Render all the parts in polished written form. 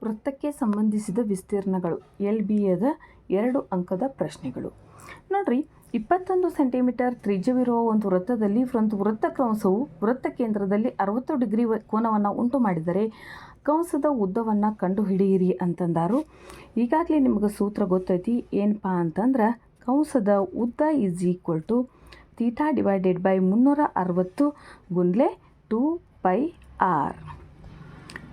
ವೃತ್ತಕ್ಕೆ ಸಂಬಂಧಿಸಿದ ವಿಸ್ತೀರ್ಣಗಳು LBಯದ 2 ಅಂಕದ ಪ್ರಶ್ನೆಗಳು. ನೋಡ್ರಿ, 21 ಸೆಂಟಿಮೀಟರ್ ತ್ರಿಜ್ಯವಿರುವ ಒಂದು ವೃತ್ತದಲ್ಲಿ ಒಂದು ವೃತ್ತ ಕಂಸವು ವೃತ್ತ ಕೇಂದ್ರದಲ್ಲಿ 60 ಡಿಗ್ರಿ ಕೋನವನ್ನು ಉಂಟು ಮಾಡಿದರೆ ಕಂಸದ ಉದ್ದವನ್ನು ಕಂಡುಹಿಡಿಯಿರಿ ಅಂತಂದಾರು. ಈಗಾಗಲೇ ನಿಮಗೆ ಸೂತ್ರ ಗೊತ್ತೈತಿ. ಏನಪ್ಪ ಅಂತಂದ್ರೆ ಕಂಸದ ಉದ್ದ is equal to theta divided by 360 ಗುಂಡ್ಲೆ 2πr.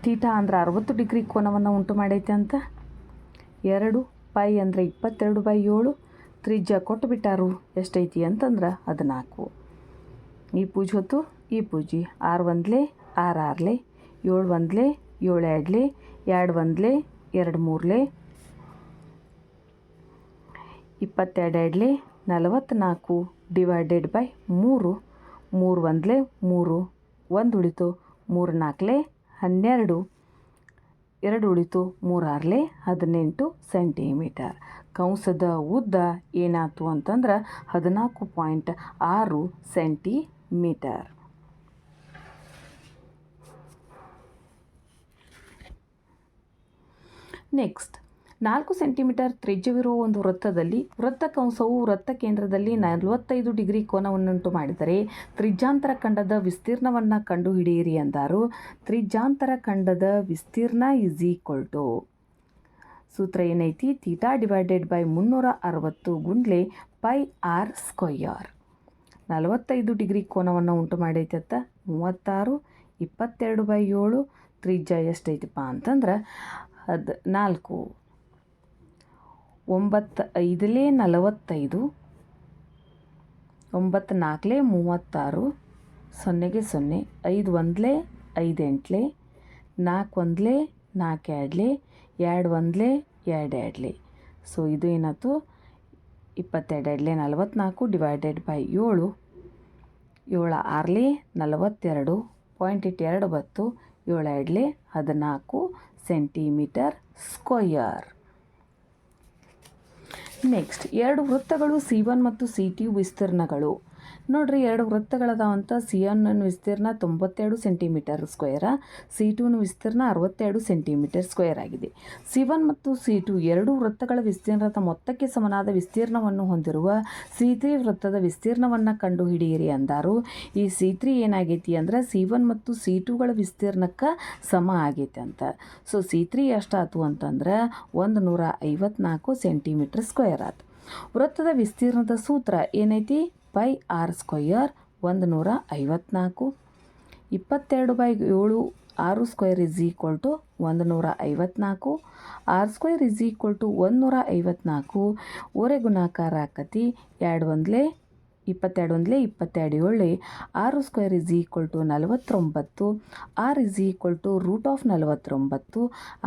ಥೀಟಾ ಅಂದ್ರೆ 60 ಡಿಗ್ರಿ ಕೋನವನ್ನು ಉಂಟು ಮಾಡೈತೆ ಅಂತ, 2 ಪೈ ಅಂದರೆ 22/7. ತ್ರಿಜ್ಯ ಕೊಟ್ಟು ಬಿಟ್ಟಾರು ಎಷ್ಟೈತಿ ಅಂತಂದ್ರೆ 14. ಈ ಪೂಜೆ ಹೊತ್ತು ಈ ಪೂಜೆ 6 ಒಂದ್ಲೆ 6 ಆರ್ಲೆ 7 ಒಂದ್ಲೆ 7 ಎರಡ್ಲೆ 2 ಒಂದ್ಲೆ 2 ಮೂರ್ಲೆ 22 ಎರಡ್ಲೆ 44 ಡಿವೈಡೆಡ್ ಬೈ 3. 3 ಒಂದ್ಲೆ 3, 1 ಉಳಿತು 3 ನಾಲ್ಕಲೆ 12, 2 ಉಳಿತು 3 ಆರ್ಲೆ 18 ಸೆಂಟಿಮೀಟರ್. ಕಂಸದ ಉದ್ದ ಏನಾಯ್ತು ಅಂತಂದ್ರೆ 14.6 ಸೆಂಟಿಮೀಟರ್. ನೆಕ್ಸ್ಟ್, 4 ಸೆಂಟಿಮೀಟರ್ ತ್ರಿಜ್ಯವಿರುವ ಒಂದು ವೃತ್ತದಲ್ಲಿ ವೃತ್ತ ಕಂಸವು ವೃತ್ತ ಕೇಂದ್ರದಲ್ಲಿ 45 ಡಿಗ್ರಿ ಕೋನವನ್ನುಂಟು ಮಾಡಿದರೆ ತ್ರಿಜ್ಯಾಂತರ ಖಂಡದ ವಿಸ್ತೀರ್ಣವನ್ನು ಕಂಡುಹಿಡಿಯಿರಿ ಅಂದಾರು. ತ್ರಿಜ್ಯಾಂತರ ಖಂಡದ ವಿಸ್ತೀರ್ಣ ಈಸ್ ಈಕ್ವಲ್ ಟು ಸೂತ್ರ ಏನೈತಿ, theta divided by 360 ಗುಂಡ್ಲೆ πr square. 45 degree ಕೋನವನ್ನು ಉಂಟು ಮಾಡೈತೆ 36, 22/7. ತ್ರಿಜ್ಯ ಎಷ್ಟೈತಪ್ಪ ಅಂತಂದ್ರೆ 14. 9 5ಲೆ 45, 9 4ಲೆ 36, 0ಗೆ 0, 5 ಒಂದ್ಲೆ 5 ಎಂಟ್ಲೆ 4 ಒಂದ್ಲೆ 4 ಎರಡ್ಲೆ 2 ಒಂದ್ಲೆ 2 ಎರಡ್ಲೆ. ಸೊ ಇದು ಏನಾಯ್ತು, 22 ಎರಡ್ಲೆ 44 ಡಿವೈಡೆಡ್ ಬೈ 7. 7 ಆರ್ಲೆ 42, ಪಾಯಿಂಟ್ ಇಟ್ಟು 2 ಬತ್ತು, 7 ಎರಡ್ಲೆ 14 ಸೆಂಟಿಮೀಟರ್ ಸ್ಕ್ವಯರ್. ನೆಕ್ಸ್ಟ್, 2 ವೃತ್ತಗಳು C1 ಮತ್ತು C2 ವಿಸ್ತೀರ್ಣಗಳು. ನೋಡ್ರಿ, 2 ವೃತ್ತಗಳದಾವಂತ. C1 ವಿಸ್ತೀರ್ಣ 92 ಸೆಂಟಿಮೀಟರ್ ಸ್ಕ್ವೇರ, C2 ವಿಸ್ತೀರ್ಣ 62 ಸೆಂಟಿಮೀಟರ್ ಸ್ಕ್ವೇರ್ ಆಗಿದೆ. C1 ಮತ್ತು C2 2 ವೃತ್ತಗಳ ವಿಸ್ತೀರ್ಣದ ಮೊತ್ತಕ್ಕೆ ಸಮನಾದ ವಿಸ್ತೀರ್ಣವನ್ನು ಹೊಂದಿರುವ C3 ವೃತ್ತದ ವಿಸ್ತೀರ್ಣವನ್ನು ಕಂಡುಹಿಡಿಯಿರಿ ಅಂದಾರು. ಈ C3 ಏನಾಗೈತಿ ಅಂದ್ರೆ C1 ಮತ್ತು C2ಗಳ ವಿಸ್ತೀರ್ಣಕ್ಕೆ ಸಮ ಆಗೈತೆ ಅಂತ. ಸೊ C3 ಎಷ್ಟಾಯ್ತು ಅಂತಂದ್ರೆ 154 ಸೆಂಟಿಮೀಟರ್ ಸ್ಕ್ವೇರ್ ಆಯ್ತು. ವೃತ್ತದ ವಿಸ್ತೀರ್ಣದ ಸೂತ್ರ ಏನೈತಿ, πr square 154. 22/7 6 square is equal to 154. r square is equal to 154. ಓರೆ ಗುಣಾಕಾರ ಆಕತಿ 2 ಒಂದ್ಲೆ 22 ಒಂದ್ಲೆ 22 ಏಳೆ 6 square is equal to 49. r is equal to √49.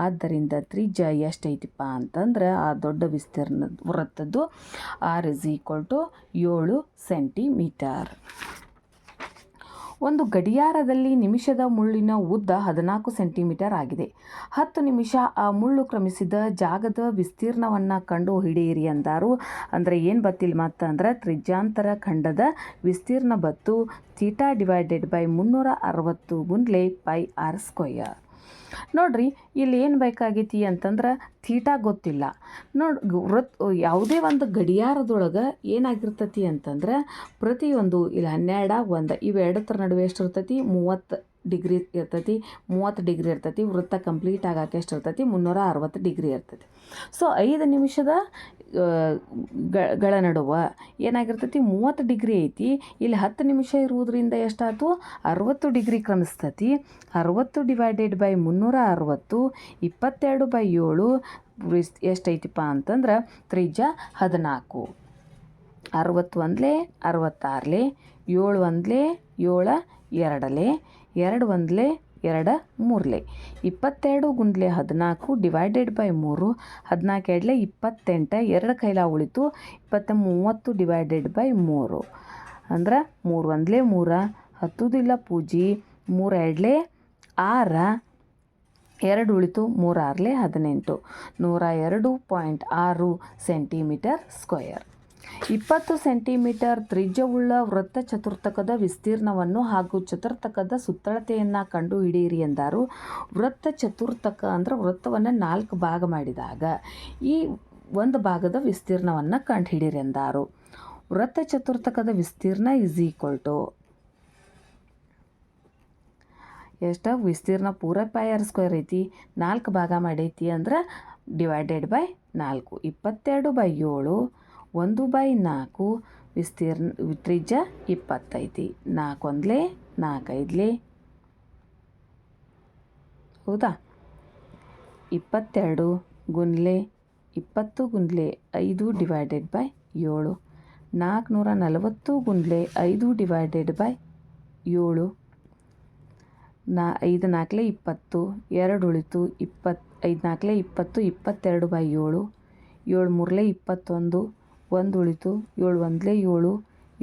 ಆದ್ದರಿಂದ ತ್ರಿಜ್ಯ ಎಷ್ಟೈತಿಪ್ಪ ಅಂತಂದ್ರೆ ಆ ದೊಡ್ಡ ವಿಸ್ತೀರ್ಣ ವೃತ್ತದ್ದು r is equal to 7 centimetre. ಒಂದು ಗಡಿಯಾರದಲ್ಲಿ ನಿಮಿಷದ ಮುಳ್ಳಿನ ಉದ್ದ 14 ಸೆಂಟಿಮೀಟರ್ ಆಗಿದೆ. 10 ನಿಮಿಷ ಆ ಮುಳ್ಳು ಕ್ರಮಿಸಿದ ಜಾಗದ ವಿಸ್ತೀರ್ಣವನ್ನು ಕಂಡು ಹಿಡಿಯಿರಿ ಅಂದಾರು. ಅಂದರೆ ಏನು ಬತ್ತಿಲ್ಲ ಮತ್ತಂದ್ರೆ ತ್ರಿಜ್ಯಾಂತರ ಖಂಡದ ವಿಸ್ತೀರ್ಣ ಬತ್ತು theta divided by 360 ಗುಂಡ್ಲೆ πr square. ನೋಡ್ರಿ, ಇಲ್ಲಿ ಏನು ಬೇಕಾಗೈತಿ ಅಂತಂದ್ರೆ ಥೀಟಾ ಗೊತ್ತಿಲ್ಲ. ಯಾವುದೇ ಒಂದು ಗಡಿಯಾರದೊಳಗೆ ಏನಾಗಿರ್ತತಿ ಅಂತಂದ್ರೆ ಪ್ರತಿಯೊಂದು ಇಲ್ಲಿ 12, 1 ಇವೆರಡರ ನಡುವೆ ಎಷ್ಟು ಇರ್ತೈತಿ, 30 ಡಿಗ್ರಿ ಇರ್ತೈತಿ. 30 ಡಿಗ್ರಿ ಇರ್ತೈತಿ. ವೃತ್ತ ಕಂಪ್ಲೀಟ್ ಆಗೋಕೆ ಎಷ್ಟು ಇರ್ತೈತಿ, 360 ಡಿಗ್ರಿ ಇರ್ತೈತಿ. ಸೊ 5 ನಿಮಿಷದ ಗಳ ನಡುವೆ ಏನಾಗಿರ್ತೈತಿ, 30 ಡಿಗ್ರಿ ಐತಿ. ಇಲ್ಲಿ 10 ನಿಮಿಷ ಇರುವುದರಿಂದ ಎಷ್ಟಾಯ್ತು, 60 ಡಿಗ್ರಿ ಕ್ರಮಿಸ್ತತಿ. 60 ಡಿವೈಡೆಡ್ ಬೈ 360, 22/7 ಎಷ್ಟೈತಿಪ್ಪ ಅಂತಂದ್ರೆ ತ್ರಿಜ್ಯ 14. 60 ಒಂದ್ಲೆ 66ಲೆ 7 ಒಂದ್ಲೆ 7 ಎರಡಲೆ 2 ಒಂದ್ಲೆ 2 ಮೂರ್ಲೆ 22 ಗುಂಡ್ಲೆ 14 ಡಿವೈಡೆಡ್ ಬೈ 3. 14 ಎರಡ್ಲೆ 28, 2 ಕೈಲ ಉಳಿತು 30 ಡಿವೈಡೆಡ್ ಬೈ 3. ಅಂದ್ರೆ 3 ಒಂದ್ಲೆ 3, 10 ಪೂಜಿ 3 ಎರಡ್ಲೆ 6, 2 ಉಳಿತು 3 ಆರ್ಲೆ 18, 102.6 ಸೆಂಟಿಮೀಟರ್ ಸ್ಕ್ವಯರ್. 20 ಸೆಂಟಿಮೀಟರ್ ತ್ರಿಜ್ಯವುಳ್ಳ ವೃತ್ತ ಚತುರ್ಥಕದ ವಿಸ್ತೀರ್ಣವನ್ನು ಹಾಗೂ ಚತುರ್ಥಕದ ಸುತ್ತಳತೆಯನ್ನು ಕಂಡುಹಿಡಿಯಿರಿ ಎಂದರು. ವೃತ್ತ ಚತುರ್ಥಕ ಅಂದರೆ ವೃತ್ತವನ್ನು 4 ಭಾಗ ಮಾಡಿದಾಗ ಈ ಒಂದು ಭಾಗದ ವಿಸ್ತೀರ್ಣವನ್ನು ಕಂಡುಹಿಡಿಯಿರಿ ಎಂದರು. ವೃತ್ತ ಚತುರ್ಥಕದ ವಿಸ್ತೀರ್ಣ ಈಸ್ ಈಕ್ವಲ್ ಟು ಎಷ್ಟು? ವಿಸ್ತೀರ್ಣ ಪೂರ ಪೈ ಆರ್ ಸ್ಕ್ವೇರ್ ಐತಿ, 4 ಭಾಗ ಮಾಡೈತಿ ಅಂದ್ರೆ ಡಿವೈಡೆಡ್ ಬೈ 4. 22/7 1/4 ವಿಸ್ತೀರ್ಣ ತ್ರಿಜ್ಯ 20 ಐತಿ. 4 1 4 5 ಹೌದಾ? 22 ಗುನ್ಲೆ 20 ಗುನ್ಲೆ 5 ಡಿವೈಡೆಡ್ ಬೈ 7. 440 ಗುನ್ಲೆ 5 divided by 7. 5 4 20, 2 ಉಳಿತು 20, 5 4 20, 22/7. 7 3 21, 1 ಉಳಿತು 7 1 7,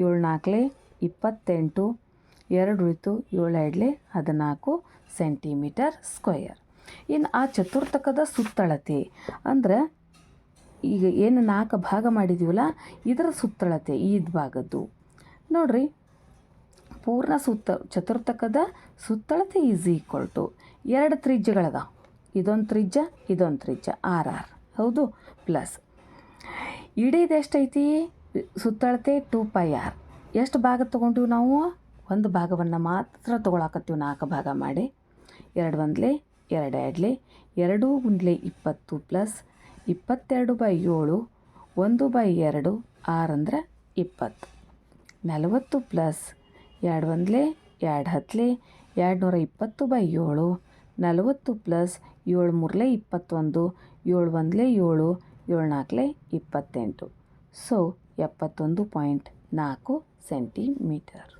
7 4 28, 2 ಉಳಿತು 7 2 14 ಸೆಂಟಿಮೀಟರ್ ಸ್ಕ್ವೇರ್. ಇನ್ನು ಆ ಚತುರ್ಥಕದ ಸುತ್ತಳತೆ ಅಂದ್ರೆ ಈಗ ಏನು 4 ಭಾಗ ಮಾಡಿದ್ದೀವಲ್ಲ ಇದರ ಸುತ್ತಳತೆ ಈ ಭಾಗದ್ದು ನೋಡ್ರಿ. ಪೂರ್ಣ ಚತುರ್ಥಕದ ಸುತ್ತಳತೆ ಈಸ್ ಈಕ್ವಲ್ ಟು 2 ತ್ರಿಜ್ಯಗಳದ, ಇದೊಂದು ತ್ರಿಜ್ಯ ಇದೊಂದು ತ್ರಿಜ್ಯ ಆರ್. ಹೌದು, ಪ್ಲಸ್ ಇಡೀದು ಎಷ್ಟೈತಿ ಸುತ್ತಳತೆ 2πr. ಎಷ್ಟು ಭಾಗ ತೊಗೊಂಡಿವಿ ನಾವು? ಒಂದು ಭಾಗವನ್ನು ಮಾತ್ರ ತೊಗೊಳಕತ್ತೀವಿ 4 ಭಾಗ ಮಾಡಿ. 2 1 2 2 2 1 20 ಪ್ಲಸ್ 22/7 1/2 6 ಅಂದರೆ 20. 40 ಪ್ಲಸ್ 2 1 2 10 220/7 40 ಪ್ಲಸ್ 7 3 21 7 1 7 7 4 28. So 71.4 centimetre.